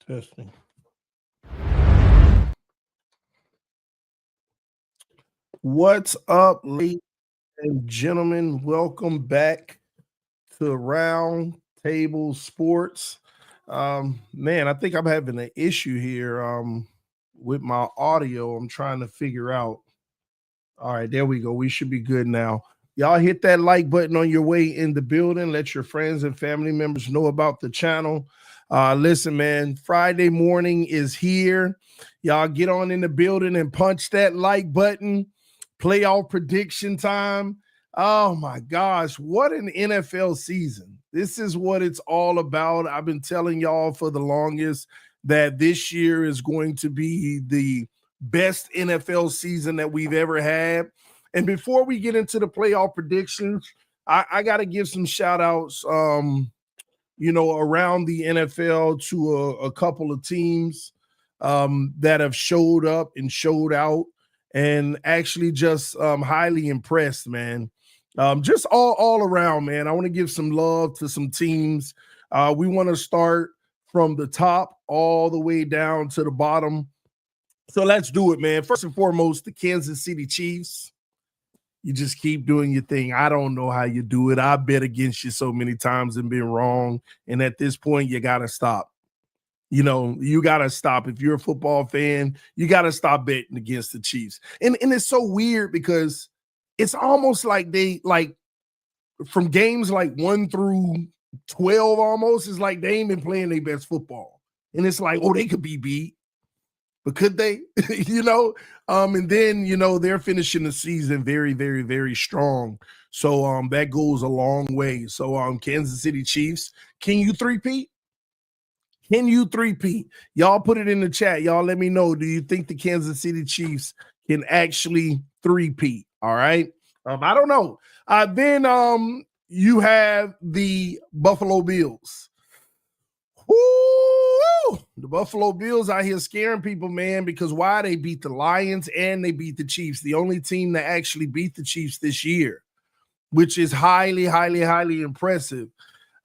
Testing. What's up, ladies and gentlemen? Welcome back to Roundtable Sports. Man, I think I'm having an issue here with my audio. I'm trying to figure out. All right, there we go. We should be good now. Y'all hit that like button on your way in the building. Let your friends and family members know about the channel. Listen, man, Friday morning is here. Y'all get on in the building and punch that like button. Playoff prediction time. Oh my gosh, what an NFL season. This is what it's all about. I've been telling y'all for the longest that this year is going to be the best NFL season that we've ever had. And before we get into the playoff predictions, I got to give some shout outs, around the NFL to a couple of teams that have showed up and showed out and actually just highly impressed, man. Just all around, man. I want to give some love to some teams. We want to start from the top all the way down to the bottom. So let's do it, man. First and foremost, the Kansas City Chiefs. You just keep doing your thing. I don't know how you do it. I bet against you so many times and been wrong. And at this point, you got to stop. You got to stop. If you're a football fan, you got to stop betting against the Chiefs. And it's so weird because it's almost like they, like, from games like 1 through 12 almost, it's like they ain't been playing their best football. And it's like, oh, they could be beat. But could they? And then, they're finishing the season very, very, very strong. So that goes a long way. So Kansas City Chiefs, can you three-peat? Can you three-peat? Y'all put it in the chat. Y'all let me know. Do you think the Kansas City Chiefs can actually three-peat? All right. I don't know. Then you have the Buffalo Bills. Woo! The Buffalo Bills out here scaring people, man, because why? They beat the Lions and they beat the Chiefs. The only team that actually beat the Chiefs this year, which is highly, highly, highly impressive.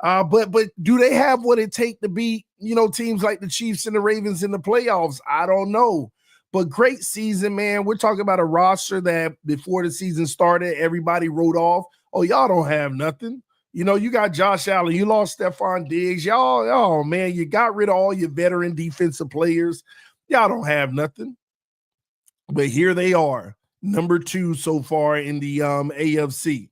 But do they have what it takes to beat, teams like the Chiefs and the Ravens in the playoffs? I don't know. But great season, man. We're talking about a roster that before the season started, everybody wrote off. Oh, y'all don't have nothing. You got Josh Allen. You lost Stephon Diggs. Y'all, man, you got rid of all your veteran defensive players. Y'all don't have nothing. But here they are, number 2 so far in the AFC.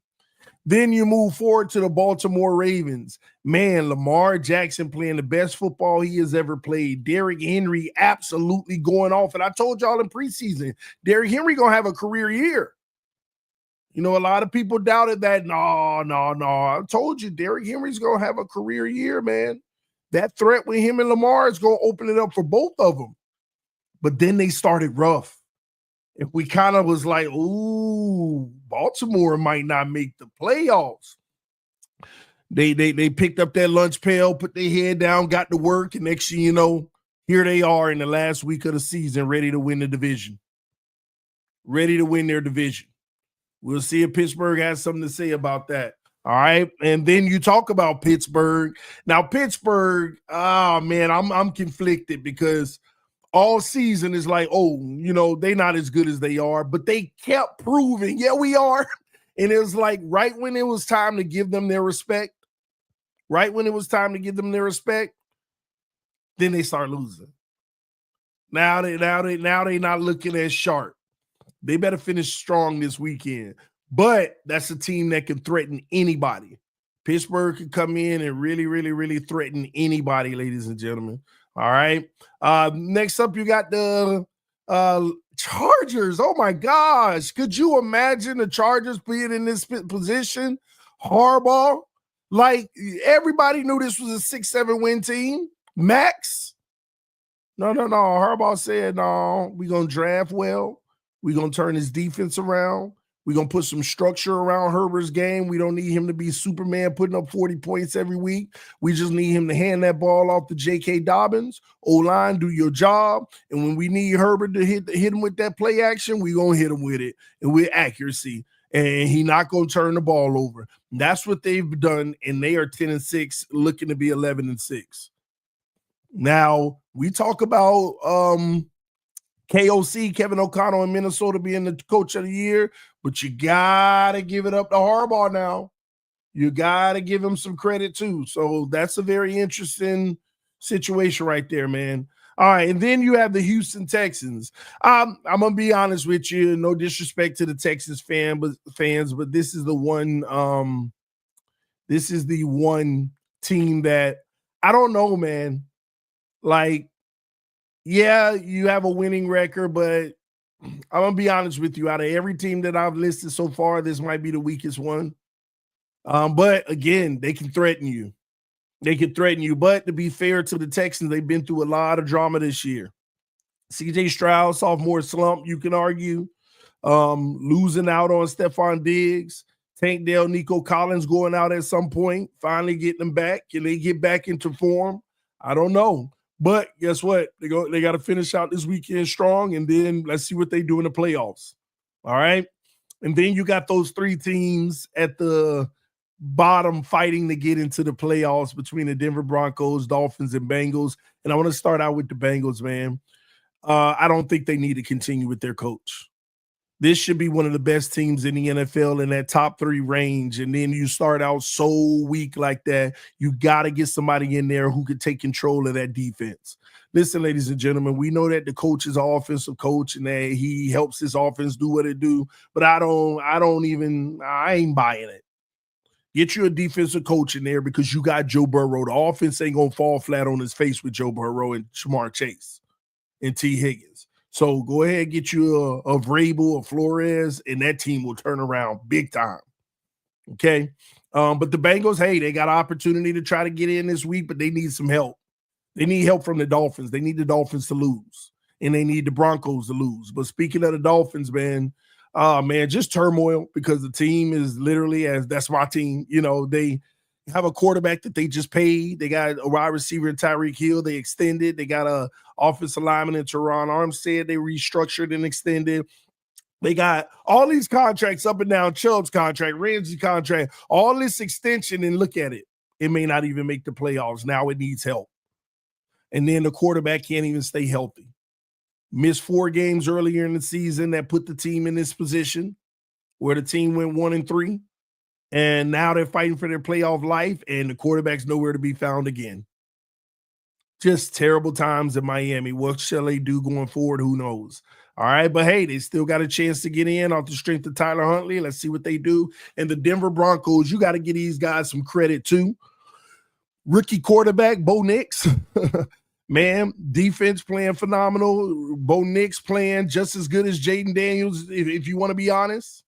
Then you move forward to the Baltimore Ravens. Man, Lamar Jackson playing the best football he has ever played. Derrick Henry absolutely going off. And I told y'all in preseason, Derrick Henry going to have a career year. A lot of people doubted that. No. I told you, Derrick Henry's going to have a career year, man. That threat with him and Lamar is going to open it up for both of them. But then they started rough. If we kind of was like, ooh, Baltimore might not make the playoffs. They picked up that lunch pail, put their head down, got to work, and next thing you know, here they are in the last week of the season, ready to win the division. Ready to win their division. We'll see if Pittsburgh has something to say about that. All right. And then you talk about Pittsburgh. Now, Pittsburgh, man, I'm conflicted because all season is like, they're not as good as they are, but they kept proving, yeah, we are. And it was like right when it was time to give them their respect, then they start losing. Now they not looking as sharp. They better finish strong this weekend. But that's a team that can threaten anybody. Pittsburgh could come in and really, really, really threaten anybody, ladies and gentlemen. All right. Next up, you got the Chargers. Oh, my gosh. Could you imagine the Chargers being in this position? Harbaugh. Like, everybody knew this was a 6-7 win team. Max. No. Harbaugh said, no, we're going to draft well. We're going to turn his defense around. We're going to put some structure around Herbert's game. We don't need him to be Superman putting up 40 points every week. We just need him to hand that ball off to J.K. Dobbins. O-line, do your job. And when we need Herbert to hit him with that play action, we're going to hit him with it and with accuracy. And he's not going to turn the ball over. And that's what they've done, and they are 10-6, looking to be 11-6. Now, we talk about KOC, Kevin O'Connell in Minnesota being the coach of the year, but you got to give it up to Harbaugh now. You got to give him some credit too. So that's a very interesting situation right there, man. All right, and then you have the Houston Texans. I'm gonna be honest with you. No disrespect to the Texans fans, but this is the one. This is the one team that I don't know, man. Like, yeah, you have a winning record, but I'm gonna be honest with you. Out of every team that I've listed so far, this might be the weakest one. But again, they can threaten you. They can threaten you. But to be fair to the Texans, they've been through a lot of drama this year. CJ Stroud, sophomore slump, you can argue. Losing out on Stephon Diggs. Tank Dell, Nico Collins going out at some point, finally getting them back. Can they get back into form? I don't know. But guess what? They got to finish out this weekend strong, and then let's see what they do in the playoffs. All right. And then you got those three teams at the bottom fighting to get into the playoffs between the Denver Broncos, Dolphins, and Bengals. And I want to start out with the Bengals, man. I don't think they need to continue with their coach. This should be one of the best teams in the NFL in that top 3 range. And then you start out so weak like that, you got to get somebody in there who could take control of that defense. Listen, ladies and gentlemen, we know that the coach is an offensive coach and that he helps his offense do what it do. But I ain't buying it. Get you a defensive coach in there because you got Joe Burrow. The offense ain't going to fall flat on his face with Joe Burrow and Jamar Chase and T. Higgins. So go ahead and get you a Vrabel, a Flores, and that team will turn around big time. Okay? But the Bengals, hey, they got an opportunity to try to get in this week, but they need some help. They need help from the Dolphins. They need the Dolphins to lose, and they need the Broncos to lose. But speaking of the Dolphins, man, just turmoil because the team is literally, as that's my team, they have a quarterback that they just paid. They got a wide receiver in Tyreek Hill. They extended. They got a offensive lineman in Teron Armstead. They restructured and extended. They got all these contracts up and down. Chubb's contract, Ramsey's contract, all this extension, and look at it. It may not even make the playoffs. Now it needs help. And then the quarterback can't even stay healthy. Missed 4 games earlier in the season that put the team in this position where the team went 1-3. And now they're fighting for their playoff life, and the quarterback's nowhere to be found again. Just terrible times in Miami. What shall they do going forward? Who knows? All right, but hey, they still got a chance to get in off the strength of Tyler Huntley. Let's see what they do. And the Denver Broncos, you got to give these guys some credit too. Rookie quarterback, Bo Nix. Man, defense playing phenomenal. Bo Nix playing just as good as Jaden Daniels, if you want to be honest.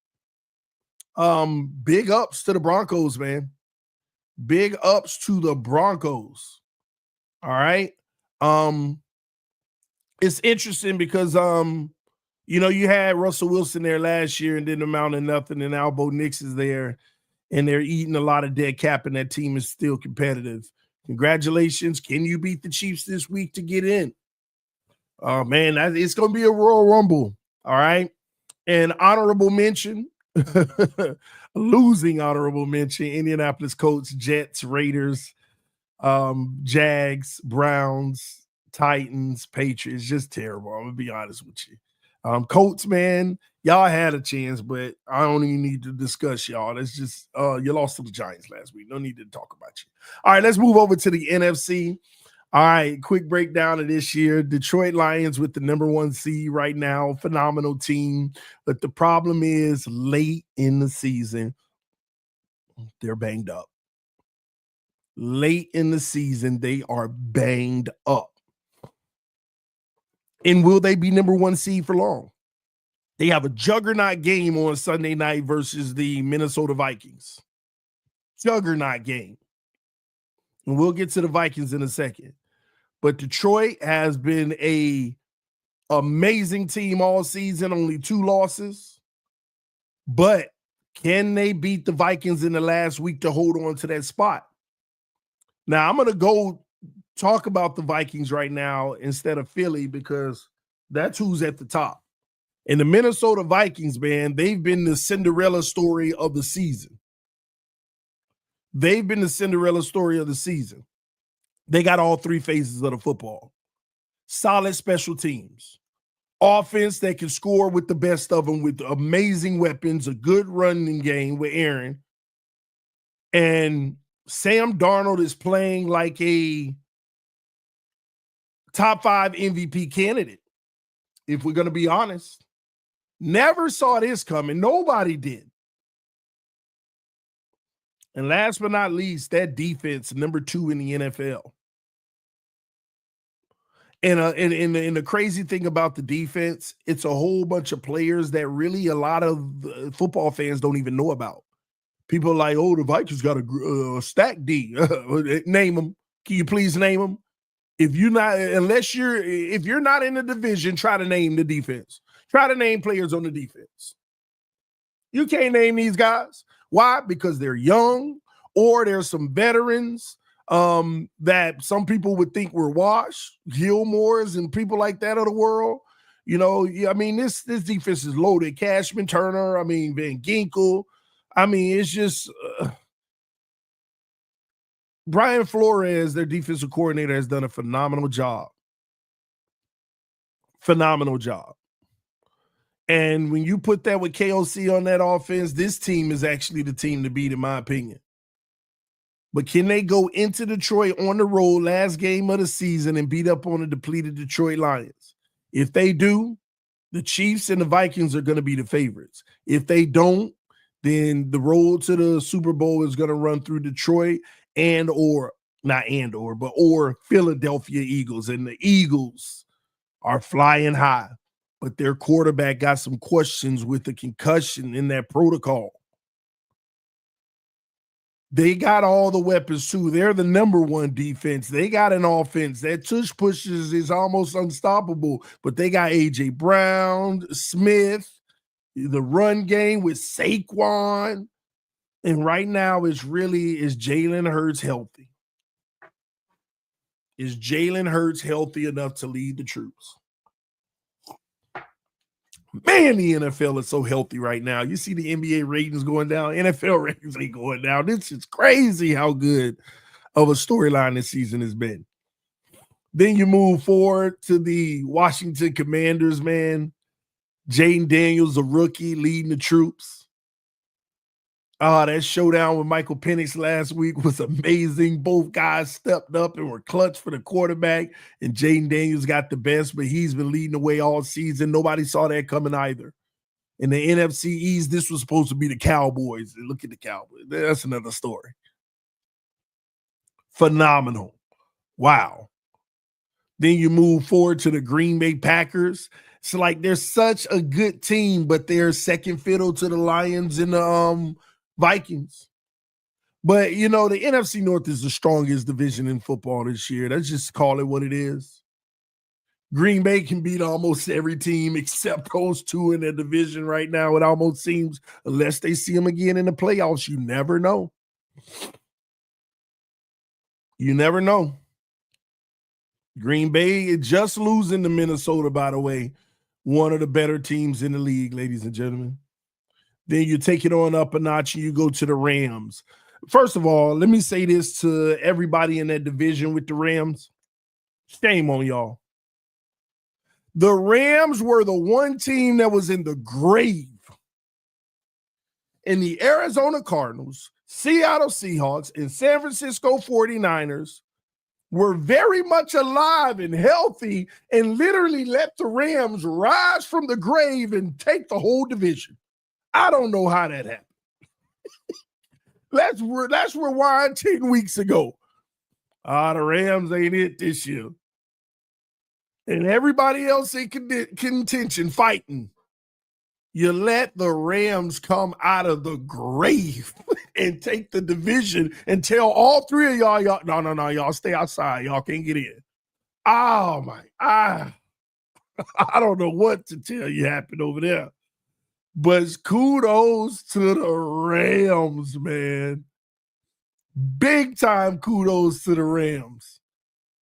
Big ups to the Broncos, man. Big ups to the Broncos. All right. It's interesting because you had Russell Wilson there last year and didn't amount to nothing, and now Bo Nix is there, and they're eating a lot of dead cap, and that team is still competitive. Congratulations. Can you beat the Chiefs this week to get in? Oh, man, it's going to be a Royal Rumble. All right. And honorable mention, losing honorable mention, Indianapolis Colts, Jets, Raiders, Jags, Browns, Titans, Patriots. Just terrible. I'm going to be honest with you. Colts, man, y'all had a chance, but I don't even need to discuss y'all. That's just you lost to the Giants last week. No need to talk about you. All right, let's move over to the NFC. All right, quick breakdown of this year. Detroit Lions with the number 1 seed right now. Phenomenal team. But the problem is late in the season, they're banged up. Late in the season, they are banged up. And will they be number 1 seed for long? They have a juggernaut game on Sunday night versus the Minnesota Vikings. Juggernaut game. And we'll get to the Vikings in a second. But Detroit has been an amazing team all season, only 2 losses. But can they beat the Vikings in the last week to hold on to that spot? Now, I'm going to go talk about the Vikings right now instead of Philly because that's who's at the top. And the Minnesota Vikings, man, they've been the Cinderella story of the season. They've been the Cinderella story of the season. They got all three phases of the football. Solid special teams. Offense that can score with the best of them with amazing weapons, a good running game with Aaron. And Sam Darnold is playing like a top 5 MVP candidate, if we're going to be honest. Never saw this coming. Nobody did. And last but not least, that defense, number 2 in the NFL. And the crazy thing about the defense, it's a whole bunch of players that really a lot of football fans don't even know about. People are like, oh, the Vikings got a stack D. Name them. Can you please name them? If you're not in the division, try to name the defense. Try to name players on the defense. You can't name these guys. Why? Because they're young, or there's some veterans that some people would think were washed, Gilmores and people like that of the world. You know, I mean, this defense is loaded. Cashman, Turner, I mean, Van Ginkel. I mean, it's just Brian Flores, their defensive coordinator, has done a phenomenal job. Phenomenal job. And when you put that with KOC on that offense, this team is actually the team to beat, in my opinion. But can they go into Detroit on the road, last game of the season, and beat up on the depleted Detroit Lions? If they do, the Chiefs and the Vikings are going to be the favorites. If they don't, then the road to the Super Bowl is going to run through Detroit or Philadelphia Eagles. And the Eagles are flying high, but their quarterback got some questions with the concussion in that protocol. They got all the weapons too. They're the number 1 defense. They got an offense that tush pushes is almost unstoppable, but they got A.J. Brown, Smith, the run game with Saquon. And right now is Jalen Hurts healthy? Is Jalen Hurts healthy enough to lead the troops? Man, the NFL is so healthy right now. You see the NBA ratings going down. NFL ratings ain't going down. This is crazy how good of a storyline this season has been. Then you move forward to the Washington Commanders, man. Jaden Daniels, a rookie, leading the troops. That showdown with Michael Penix last week was amazing. Both guys stepped up and were clutch for the quarterback, and Jaden Daniels got the best, but he's been leading the way all season. Nobody saw that coming either. In the NFC East, this was supposed to be the Cowboys. Look at the Cowboys. That's another story. Phenomenal. Wow. Then you move forward to the Green Bay Packers. It's like they're such a good team, but they're second fiddle to the Lions and the Vikings. But, you know, the NFC North is the strongest division in football this year. Let's just call it what it is. Green Bay can beat almost every team except those 2 in their division right now. It almost seems, unless they see them again in the playoffs, you never know. You never know. Green Bay just losing to Minnesota, by the way, one of the better teams in the league, ladies and gentlemen. Then you take it on up a notch and you go to the Rams. First of all, let me say this to everybody in that division with the Rams. Shame on y'all. The Rams were the one team that was in the grave. And the Arizona Cardinals, Seattle Seahawks, and San Francisco 49ers were very much alive and healthy and literally let the Rams rise from the grave and take the whole division. I don't know how that happened. Let's rewind 10 weeks ago. The Rams ain't it this year. And everybody else in contention fighting. You let the Rams come out of the grave and take the division and tell all 3 of y'all, no, y'all stay outside. Y'all can't get in. Oh, I don't know what to tell you happened over there. But kudos to the Rams, man. Big time kudos to the Rams.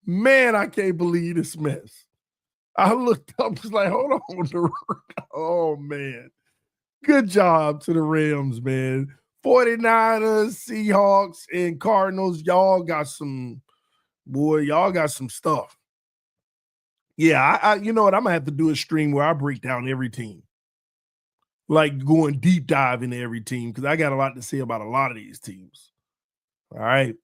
Man, I can't believe this mess. I looked up, was like, hold on. Oh, man. Good job to the Rams, man. 49ers, Seahawks, and Cardinals, y'all got some Boy, y'all got some stuff. Yeah, you know what? I'm gonna have to do a stream where I break down every team, like going deep dive into every team because I got a lot to say about a lot of these teams. All right.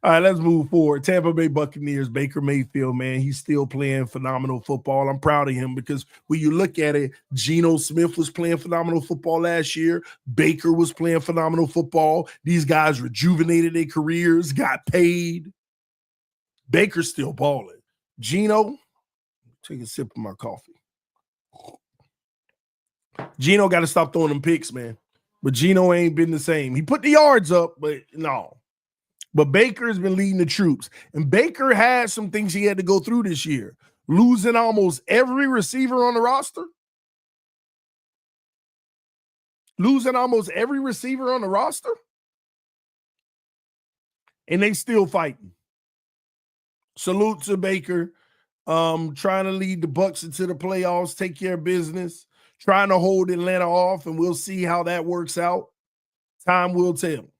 All right, let's move forward. Tampa Bay Buccaneers, Baker Mayfield, man, he's still playing phenomenal football. I'm proud of him because when you look at it, Geno Smith was playing phenomenal football last year. Baker was playing phenomenal football. These guys rejuvenated their careers, got paid. Baker's still balling. Geno, take a sip of my coffee. Geno got to stop throwing them picks, man. But Geno ain't been the same. He put the yards up, but no. But Baker's been leading the troops. And Baker had some things he had to go through this year. Losing almost every receiver on the roster. Losing almost every receiver on the roster. And they still fighting. Salute to Baker. Trying to lead the Bucs into the playoffs, take care of business, trying to hold Atlanta off, and we'll see how that works out. Time will tell.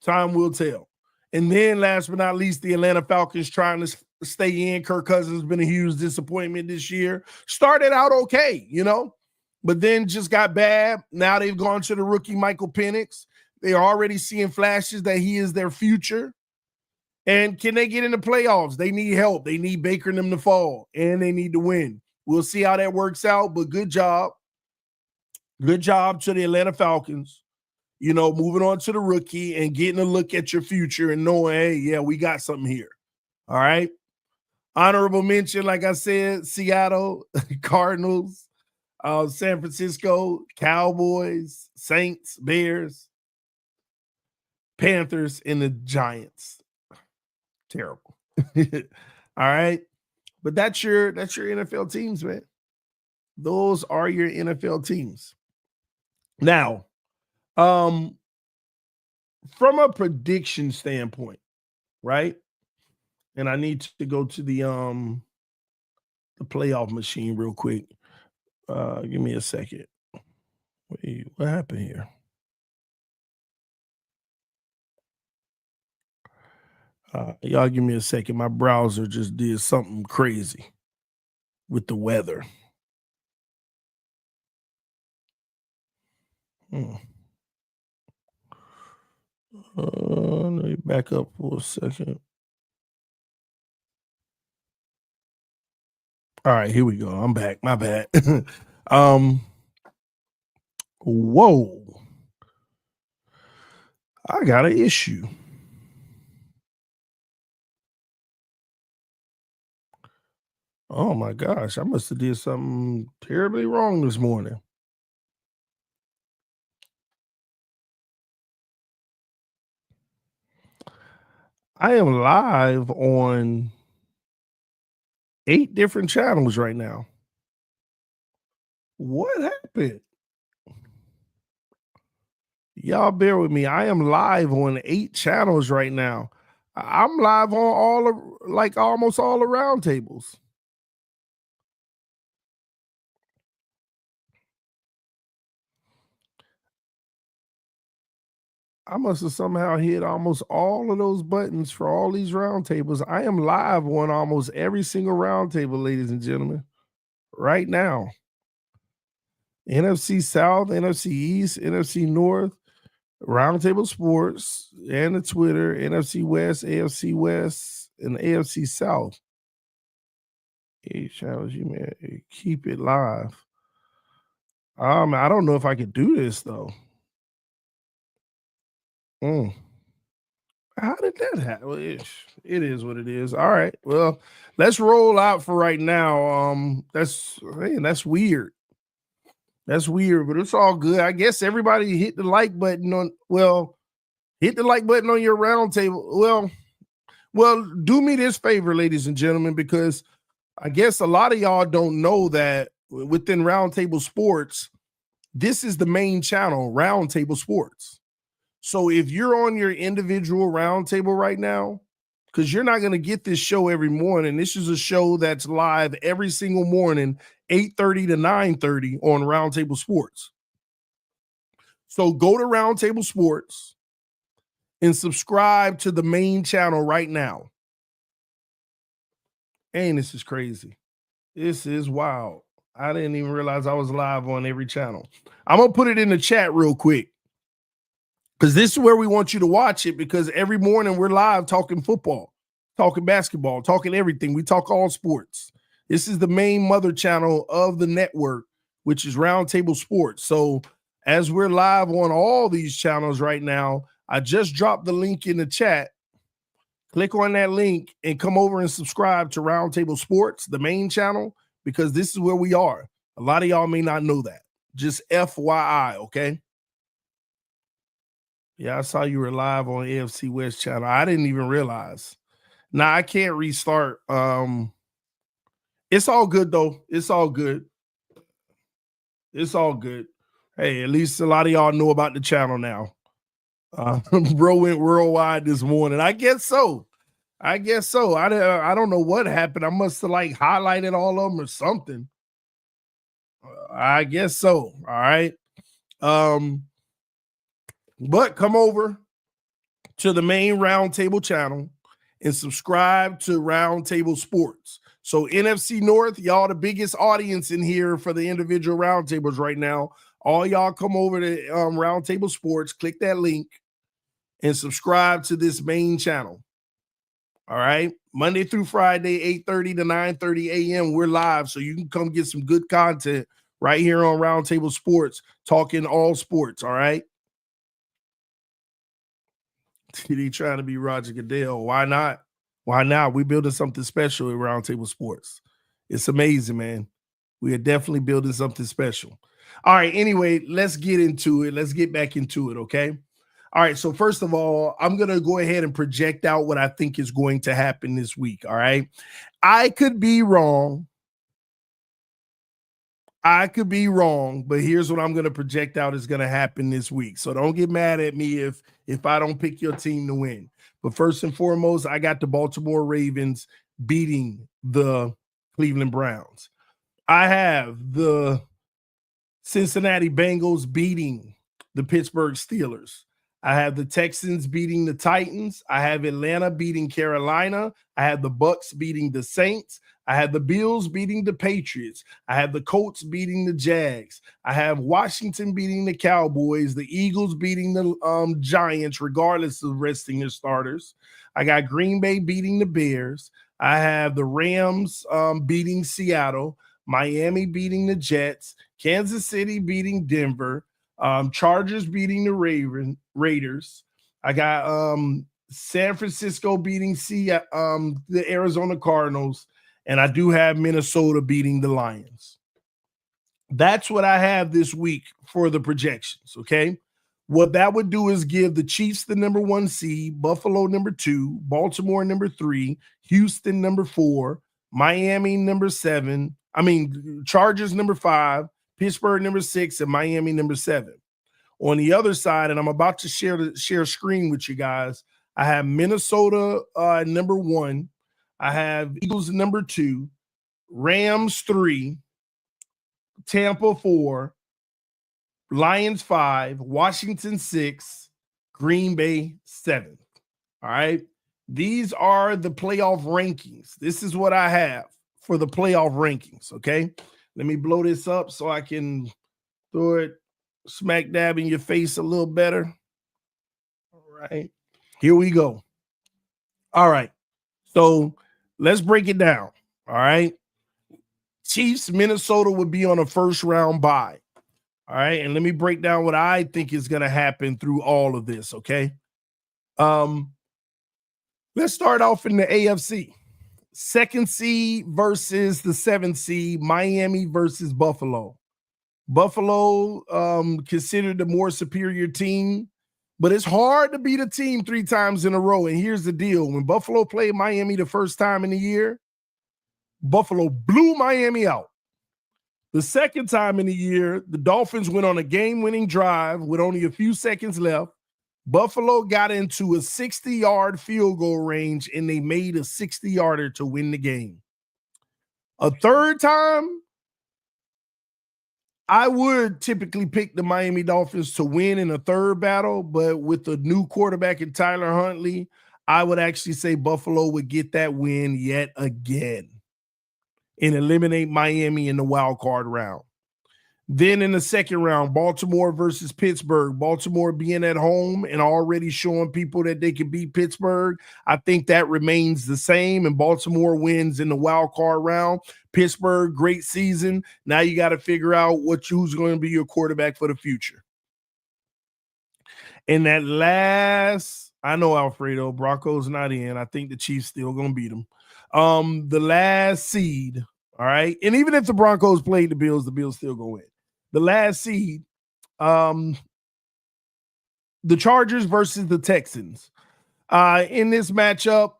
Time will tell. And then last but not least, the Atlanta Falcons trying to stay in. Kirk Cousins has been a huge disappointment this year. Started out okay, but then just got bad. Now they've gone to the rookie Michael Penix. They are already seeing flashes that he is their future. And can they get in the playoffs? They need help. They need Baker and them to fall, and they need to win. We'll see how that works out, but good job. Good job to the Atlanta Falcons. Moving on to the rookie and getting a look at your future and knowing, hey, yeah, we got something here. All right. Honorable mention, like I said, Seattle, Cardinals, San Francisco, Cowboys, Saints, Bears, Panthers, and the Giants. Terrible. All right. But that's your NFL teams, man. Those are your NFL teams. Now, from a prediction standpoint, right? And I need to go to the playoff machine real quick. Give me a second. Wait, what happened here? Y'all give me a second. My browser just did something crazy with the weather. Let me back up for a second. All right, here we go. I'm back. My bad. Whoa. I got an issue. Oh my gosh, I must have did something terribly wrong this morning. I am live on 8 different channels right now. What happened? Y'all bear with me. I am live on 8 channels right now. I'm live on almost all the roundtables. I must have somehow hit almost all of those buttons for all these roundtables. I am live on almost every single roundtable, ladies and gentlemen, right now. NFC South, NFC East, NFC North, Roundtable Sports, and the Twitter, NFC West, AFC West, and the AFC South. 8 channels, you man, keep it live. I don't know if I could do this though. How did that happen? Well, it is what it is. All right. Well, let's roll out for right now. That's weird. That's weird, but it's all good. I guess everybody hit the like button hit the like button on your roundtable. Well, do me this favor, ladies and gentlemen, because I guess a lot of y'all don't know that within Roundtable Sports, this is the main channel, Roundtable Sports. So if you're on your individual roundtable right now, because you're not going to get this show every morning, this is a show that's live every single morning, 8:30 to 9:30 on Roundtable Sports. So go to Roundtable Sports and subscribe to the main channel right now. And this is crazy. This is wild. I didn't even realize I was live on every channel. I'm gonna put it in the chat real quick because this is where we want you to watch it, because every morning we're live talking football, talking basketball, talking everything. We talk all sports. This is the main mother channel of the network, which is Roundtable Sports. So as we're live on all these channels right now, I just dropped the link in the chat. Click on that link and come over and subscribe to Roundtable Sports, the main channel, because this is where we are. A lot of y'all may not know that. Just FYI, okay? Yeah, I saw you were live on AFC West channel. I didn't even realize. Now I can't restart. It's all good though. It's all good. It's all good. Hey, at least a lot of y'all know about the channel now. Bro went worldwide this morning. I guess so. I don't know what happened. I must have like highlighted all of them or something. I guess so. All right. But come over to the main Roundtable channel and subscribe to Roundtable Sports. So NFC North, y'all the biggest audience in here for the individual roundtables right now. All y'all come over to Roundtable Sports, click that link, and subscribe to this main channel. All right. Monday through Friday, 8:30 to 9:30 a.m. We're live, so you can come get some good content right here on Roundtable Sports, talking all sports. All right. He trying to be Roger Goodell. Why not? Why not? We building something special at Roundtable Sports. It's amazing, man. We are definitely building something special. All right. Anyway, let's get into it. Let's get back into it. Okay. All right. So first of all, I'm going to go ahead and project out what I think is going to happen this week. All right. I could be wrong. But here's what I'm going to project out is going to happen this week. So don't get mad at me if I don't pick your team to win. But first and foremost, I got the Baltimore Ravens beating the Cleveland Browns. I have the Cincinnati Bengals beating the Pittsburgh Steelers. I have the Texans beating the Titans. I have Atlanta beating Carolina. I have the Bucks beating the Saints. I have the Bills beating the Patriots. I have the Colts beating the Jags. I have Washington beating the Cowboys. The Eagles beating the Giants, regardless of resting their starters. I got Green Bay beating the Bears. I have the Rams beating Seattle. Miami beating the Jets. Kansas City beating Denver. Chargers beating the Raiders. I got San Francisco beating the Arizona Cardinals. And I do have Minnesota beating the Lions. That's what I have this week for the projections, okay? What that would do is give the Chiefs the number 1 seed, Buffalo number 2, Baltimore number 3, Houston number 4, Miami number 7, Chargers number 5, Pittsburgh number 6, and Miami number 7. On the other side, and I'm about to share screen with you guys, I have Minnesota number 1, I have Eagles number 2, Rams 3, Tampa 4, Lions 5, Washington 6, Green Bay 7. All right. These are the playoff rankings. This is what I have for the playoff rankings. Okay. Let me blow this up so I can throw it smack dab in your face a little better. All right. Here we go. All right. So let's break it down. All right. Chiefs, Minnesota would be on a first round bye. All right. And let me break down what I think is going to happen through all of this. Okay. Let's start off in the AFC. 2nd seed versus the 7th seed, Miami versus Buffalo. Buffalo considered the more superior team, but it's hard to beat a team 3 times in a row. And here's the deal. When Buffalo played Miami the first time in the year, Buffalo blew Miami out. The second time in the year, the Dolphins went on a game-winning drive with only a few seconds left. Buffalo got into a 60-yard field goal range, and they made a 60-yarder to win the game. A third time, I would typically pick the Miami Dolphins to win in a third battle, but with the new quarterback in Tyler Huntley, I would actually say Buffalo would get that win yet again. and eliminate Miami in the wild card round. Then in the second round, Baltimore versus Pittsburgh. Baltimore being at home and already showing people that they can beat Pittsburgh. I think that remains the same, and Baltimore wins in the wild card round. Pittsburgh, great season. Now you got to figure out who's going to be your quarterback for the future. In that last, I know Alfredo, Broncos not in. I think the Chiefs still going to beat them. The last seed, all right? And even if the Broncos played the Bills still going to win. The last seed, the Chargers versus the Texans. In this matchup,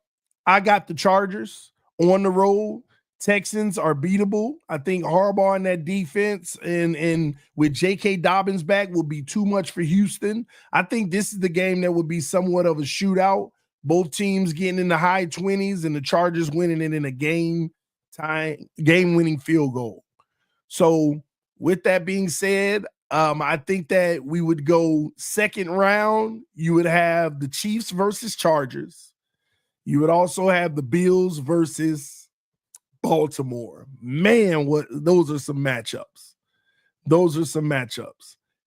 I got the Chargers on the road. Texans are beatable. I think Harbaugh in that defense and with J.K. Dobbins back will be too much for Houston. I think this is the game that would be somewhat of a shootout. Both teams getting in the high 20s and the Chargers winning it in a game-winning field goal. So with that being said, I think that we would go second round. You would have the Chiefs versus Chargers. You would also have the Bills versus Baltimore. Man, those are some matchups.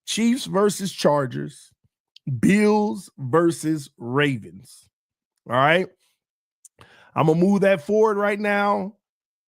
Chiefs versus Chargers. Bills versus Ravens. All right. I'm going to move that forward right now.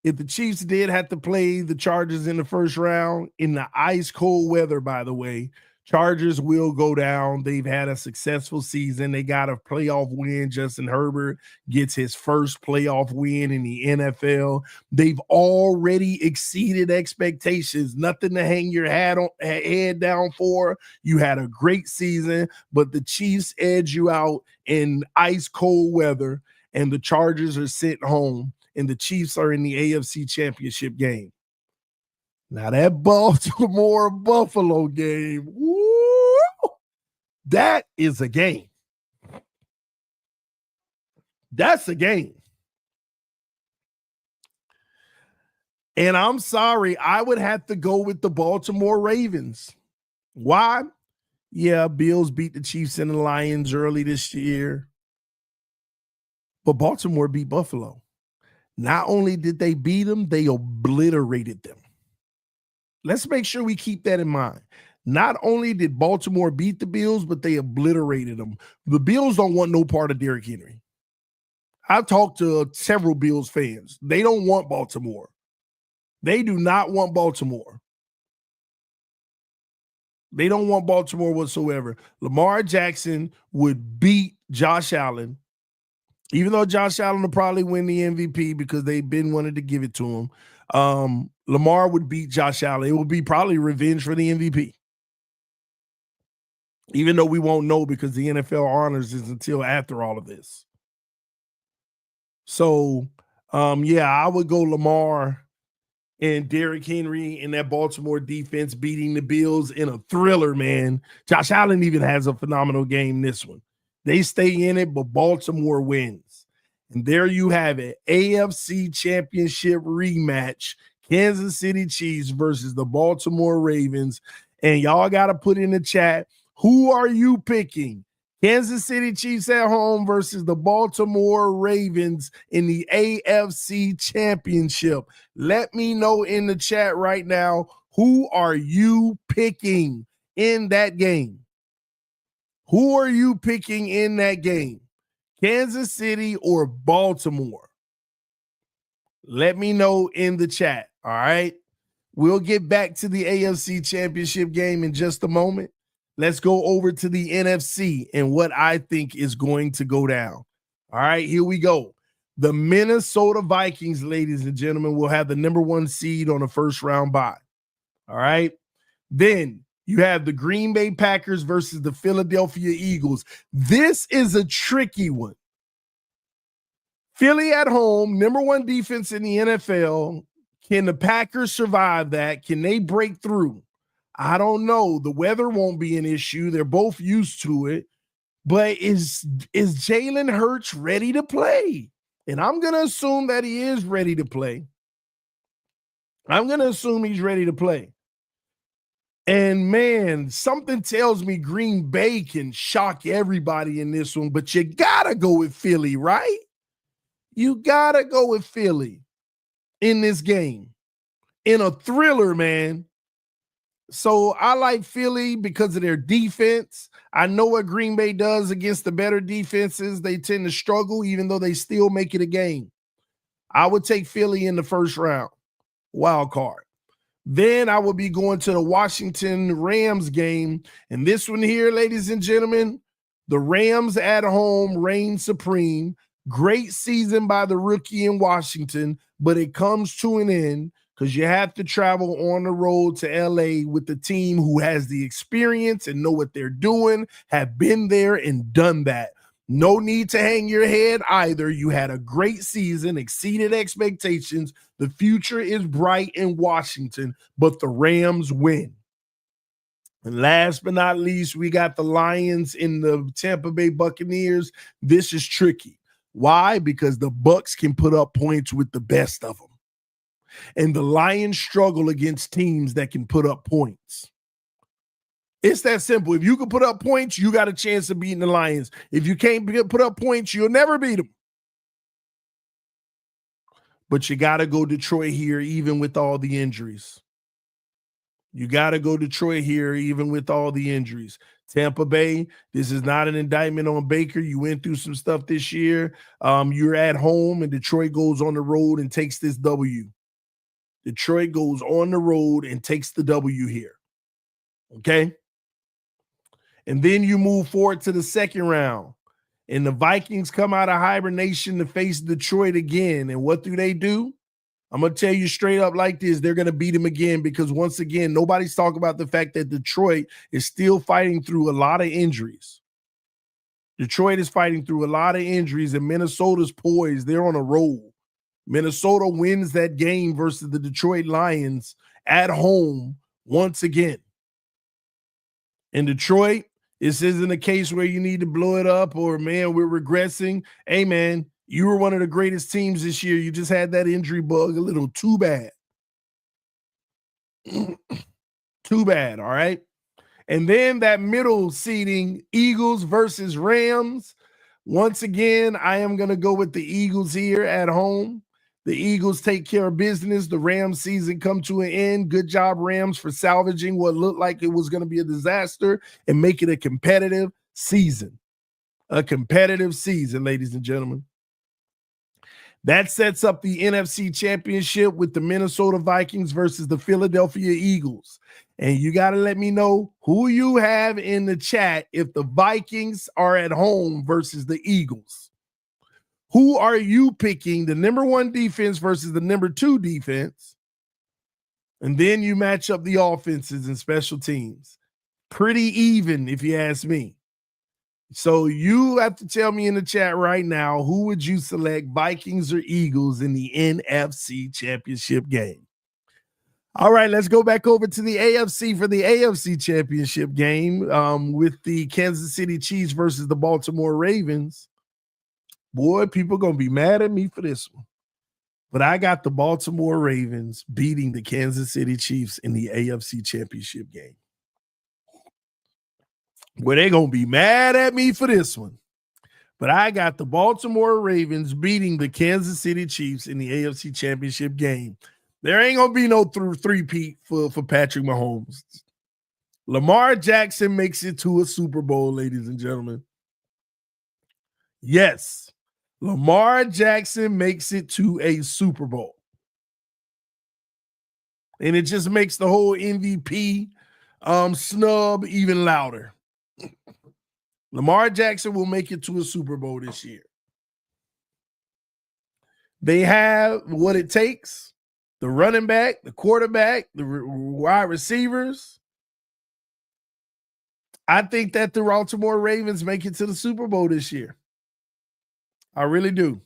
If the Chiefs did have to play the Chargers in the first round, in the ice cold weather, by the way, Chargers will go down. They've had a successful season. They got a playoff win. Justin Herbert gets his first playoff win in the NFL. They've already exceeded expectations. Nothing to hang your head down for. You had a great season, but the Chiefs edge you out in ice cold weather, and the Chargers are sitting home. And the Chiefs are in the AFC Championship game. Now that Baltimore-Buffalo game, woo, that is a game. That's a game. And I'm sorry, I would have to go with the Baltimore Ravens. Why? Yeah, Bills beat the Chiefs and the Lions early this year. But Baltimore beat Buffalo. Not only did they beat them, they obliterated them. Let's make sure we keep that in mind. Not only did Baltimore beat the Bills, but they obliterated them. The Bills don't want no part of Derrick Henry. I've talked to several Bills fans. They don't want Baltimore. They do not want Baltimore. They don't want Baltimore whatsoever. Lamar Jackson would beat Josh Allen. Even though Josh Allen will probably win the MVP because they've been wanting to give it to him, Lamar would beat Josh Allen. It would be probably revenge for the MVP. Even though we won't know because the NFL honors is until after all of this. So, yeah, I would go Lamar and Derrick Henry in that Baltimore defense beating the Bills in a thriller, man. Josh Allen even has a phenomenal game this one. They stay in it, but Baltimore wins. And there you have it. AFC Championship rematch. Kansas City Chiefs versus the Baltimore Ravens. And y'all got to put in the chat, who are you picking? Kansas City Chiefs at home versus the Baltimore Ravens in the AFC Championship. Let me know in the chat right now, who are you picking in that game? Who are you picking in that game? Kansas City or Baltimore? Let me know in the chat, all right? We'll get back to the AFC Championship game in just a moment. Let's go over to the NFC and what I think is going to go down. All right, here we go. The Minnesota Vikings, ladies and gentlemen, will have the number 1 seed on the first round bye. All right. Then you have the Green Bay Packers versus the Philadelphia Eagles. This is a tricky one. Philly at home, number 1 defense in the NFL. Can the Packers survive that? Can they break through? I don't know. The weather won't be an issue. They're both used to it. But is Jalen Hurts ready to play? And I'm going to assume that he is ready to play. I'm going to assume he's ready to play. And, man, something tells me Green Bay can shock everybody in this one. But you got to go with Philly, right? You got to go with Philly. in this game, in a thriller, man. So I like Philly because of their defense. I know what Green Bay does against the better defenses. They tend to struggle, even though they still make it a game. I would take Philly in the first round, wild card. Then I will be going to the Washington Rams game. And this one here, ladies and gentlemen, the Rams at home reign supreme. Great season by the rookie in Washington, but it comes to an end because you have to travel on the road to LA with the team who has the experience and know what they're doing, have been there and done that. No need to hang your head either. You had a great season, exceeded expectations. The future is bright in Washington, but the Rams win. And last but not least, we got the Lions in the Tampa Bay Buccaneers. This is tricky. Why? Because the Bucs can put up points with the best of them. And the Lions struggle against teams that can put up points. It's that simple. If you can put up points, you got a chance of beating the Lions. If you can't put up points, you'll never beat them. But you got to go Detroit here, even with all the injuries. You got to go Detroit here, even with all the injuries. Tampa Bay, this is not an indictment on Baker. You went through some stuff this year. You're at home, and Detroit goes on the road and takes this W. Detroit goes on the road and takes the W here. Okay? And then you move forward to the second round. And the Vikings come out of hibernation to face Detroit again. And what do? I'm going to tell you straight up like this. They're going to beat them again because, once again, nobody's talking about the fact that Detroit is still fighting through a lot of injuries. Detroit is fighting through a lot of injuries, and Minnesota's poised. They're on a roll. Minnesota wins that game versus the Detroit Lions at home once again. In Detroit, this isn't a case where you need to blow it up or, man, we're regressing. Hey, man, you were one of the greatest teams this year. You just had that injury bug a little too bad. Too bad, all right? And then that middle seeding, Eagles versus Rams. Once again, I am going to go with the Eagles here at home. The Eagles take care of business. The Rams season come to an end. Good job, Rams, for salvaging what looked like it was going to be a disaster and make it a competitive season. A competitive season, ladies and gentlemen. That sets up the NFC Championship with the Minnesota Vikings versus the Philadelphia Eagles. And you got to let me know who you have in the chat if the Vikings are at home versus the Eagles. Who are you picking, the number one defense versus the number two defense? And then you match up the offenses and special teams. Pretty even, if you ask me. So you have to tell me in the chat right now, who would you select, Vikings or Eagles, in the NFC Championship game? All right, let's go back over to the AFC for the AFC Championship game with the Kansas City Chiefs versus the Baltimore Ravens. Boy, people are going to be mad at me for this one. But I got the Baltimore Ravens beating the Kansas City Chiefs in the AFC Championship game. Well, they're going to be mad at me for this one. But I got the Baltimore Ravens beating the Kansas City Chiefs in the AFC Championship game. There ain't going to be no three-peat for Patrick Mahomes. Lamar Jackson makes it to a Super Bowl, ladies and gentlemen. Yes, Lamar Jackson makes it to a Super Bowl. And it just makes the whole MVP snub even louder. Lamar Jackson will make it to a Super Bowl this year. They have what it takes: the running back, the quarterback, the wide receivers. I think that the Baltimore Ravens make it to the Super Bowl this year. I really do.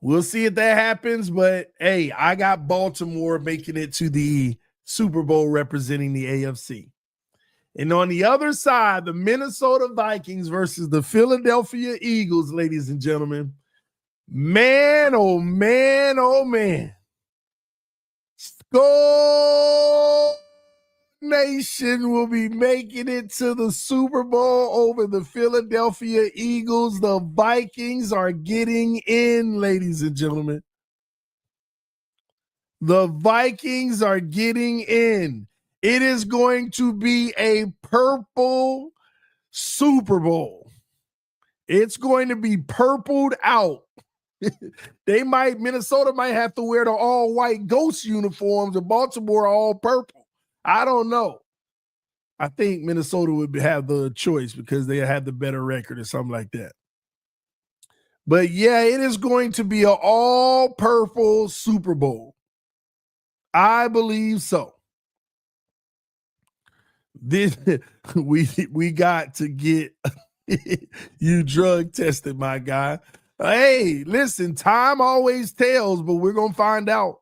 We'll see if that happens, but hey, I got Baltimore making it to the Super Bowl representing the AFC. And on the other side, the Minnesota Vikings versus the Philadelphia Eagles, ladies and gentlemen. Man, oh man, oh man. Skull Nation will be making it to the Super Bowl over the Philadelphia Eagles. The Vikings are getting in, ladies and gentlemen. The Vikings are getting in. It is going to be a purple Super Bowl. It's going to be purpled out. Minnesota might have to wear the all white ghost uniforms and Baltimore all purple. I don't know. I think Minnesota would have the choice because they have the better record or something like that. But yeah, it is going to be an all purple Super Bowl. I believe so. This we got to get you drug tested, my guy. Hey, listen, time always tells, but we're gonna find out.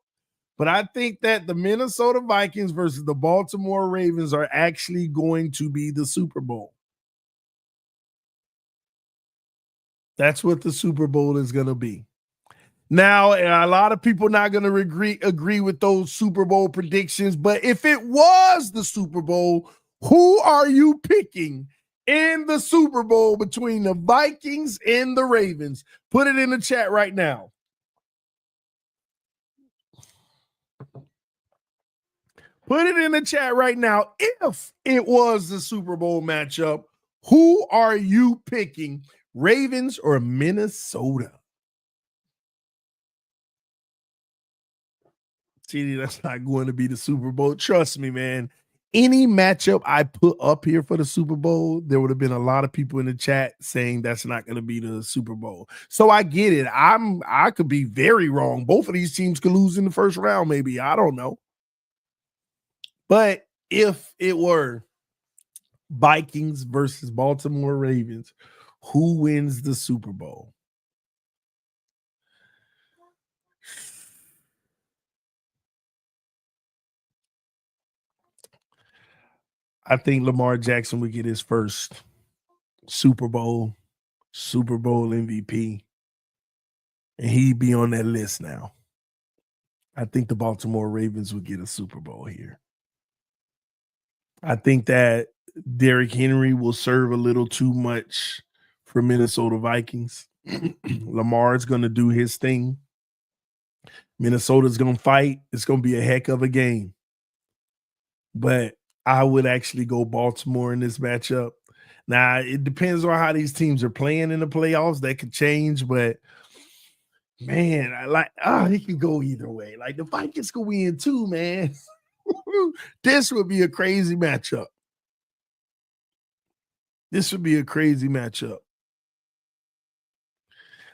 But I think that the Minnesota Vikings versus the Baltimore Ravens are actually going to be the Super Bowl. That's what the Super Bowl is going to be. Now, a lot of people not going to agree with those Super Bowl predictions, but if it was the Super Bowl, who are you picking in the Super Bowl between the Vikings and the Ravens? Put it in the chat right now. Put it in the chat right now. If it was the Super Bowl matchup, who are you picking, Ravens or Minnesota? TD, that's not going to be the Super Bowl. Trust me, man. Any matchup I put up here for the Super Bowl, there would have been a lot of people in the chat saying that's not going to be the Super Bowl. So I get it. I could be very wrong. Both of these teams could lose in the first round, maybe. I don't know. But if it were Vikings versus Baltimore Ravens, who wins the Super Bowl? I think Lamar Jackson would get his first Super Bowl MVP, and he'd be on that list now. I think the Baltimore Ravens would get a Super Bowl here. I think that Derrick Henry will serve a little too much for Minnesota Vikings. Lamar's going to do his thing. Minnesota's going to fight. It's going to be a heck of a game. But I would actually go Baltimore in this matchup. Now, it depends on how these teams are playing in the playoffs. That could change, but man, it can go either way. Like the Vikings could win too, man. This would be a crazy matchup. This would be a crazy matchup.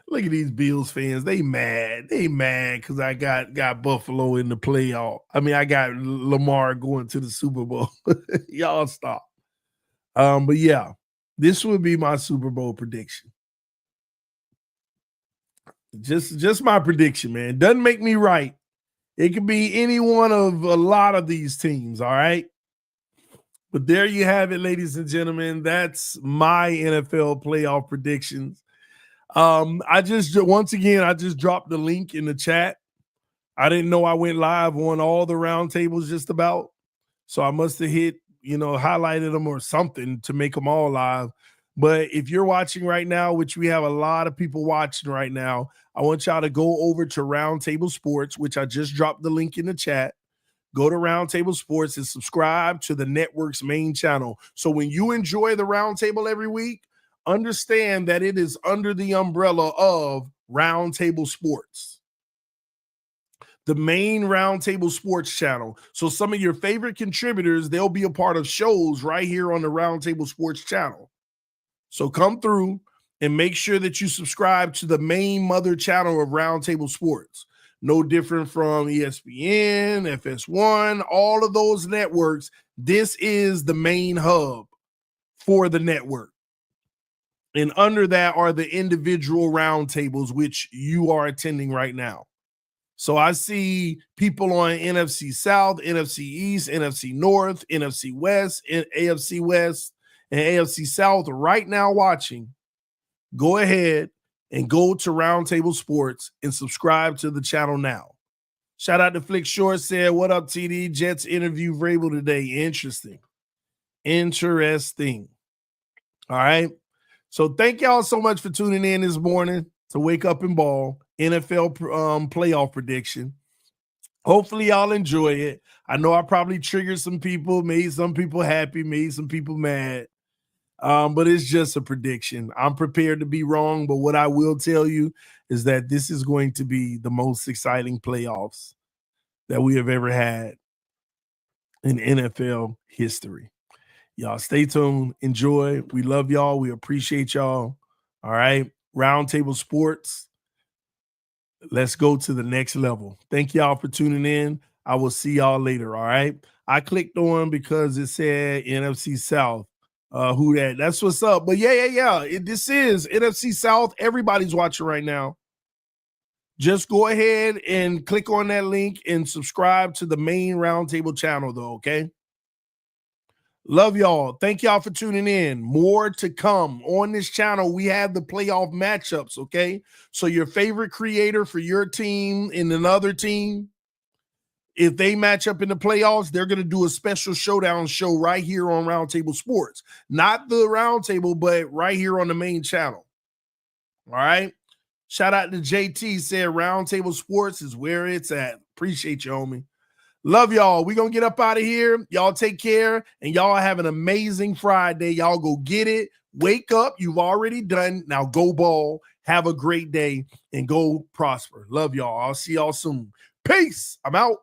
Look at these Bills fans. They mad. They mad because I got Buffalo in the playoff. I mean, I got Lamar going to the Super Bowl. Y'all stop. But yeah, this would be my Super Bowl prediction. Just my prediction, man. Doesn't make me right. It could be any one of a lot of these teams, all right? But there you have it, ladies and gentlemen. That's my NFL playoff predictions. I just dropped the link in the chat. I didn't know I went live on all the roundtables just about. So I must have highlighted them or something to make them all live. But if you're watching right now, which we have a lot of people watching right now, I want y'all to go over to Roundtable Sports, which I just dropped the link in the chat. Go to Roundtable Sports and subscribe to the network's main channel. So when you enjoy the Roundtable every week, understand that it is under the umbrella of Roundtable Sports, the main Roundtable Sports channel. So some of your favorite contributors, they'll be a part of shows right here on the Roundtable Sports channel. So come through and make sure that you subscribe to the main mother channel of Roundtable Sports. No different from ESPN, FS1, all of those networks. This is the main hub for the network. And under that are the individual roundtables, which you are attending right now. So I see people on NFC South, NFC East, NFC North, NFC West, and AFC West, and AFC South right now watching. Go ahead and go to Roundtable Sports and subscribe to the channel now. Shout out to Flick Short said, "What up, TD? Jets interview Vrabel today. Interesting. All right. So thank y'all so much for tuning in this morning to Wake Up and Ball NFL playoff prediction. Hopefully y'all enjoy it. I know I probably triggered some people, made some people happy, made some people mad. But it's just a prediction. I'm prepared to be wrong, but what I will tell you is that this is going to be the most exciting playoffs that we have ever had in NFL history. Y'all stay tuned. Enjoy. We love y'all. We appreciate y'all. All right. Roundtable Sports. Let's go to the next level. Thank y'all for tuning in. I will see y'all later. All right. I clicked on because it said NFC South. Who that? That's what's up. But yeah. This is NFC South. Everybody's watching right now. Just go ahead and click on that link and subscribe to the main Roundtable channel, though. Okay. Love y'all. Thank y'all for tuning in. More to come on this channel. We have the playoff matchups, okay? So your favorite creator for your team and another team, if they match up in the playoffs, they're going to do a special showdown show right here on Roundtable Sports. Not the Roundtable, but right here on the main channel. All right? Shout out to JT, said Roundtable Sports is where it's at. Appreciate you, homie. Love y'all. We're going to get up out of here. Y'all take care, and y'all have an amazing Friday. Y'all go get it. Wake up. You've already done. Now go ball. Have a great day, and go prosper. Love y'all. I'll see y'all soon. Peace. I'm out.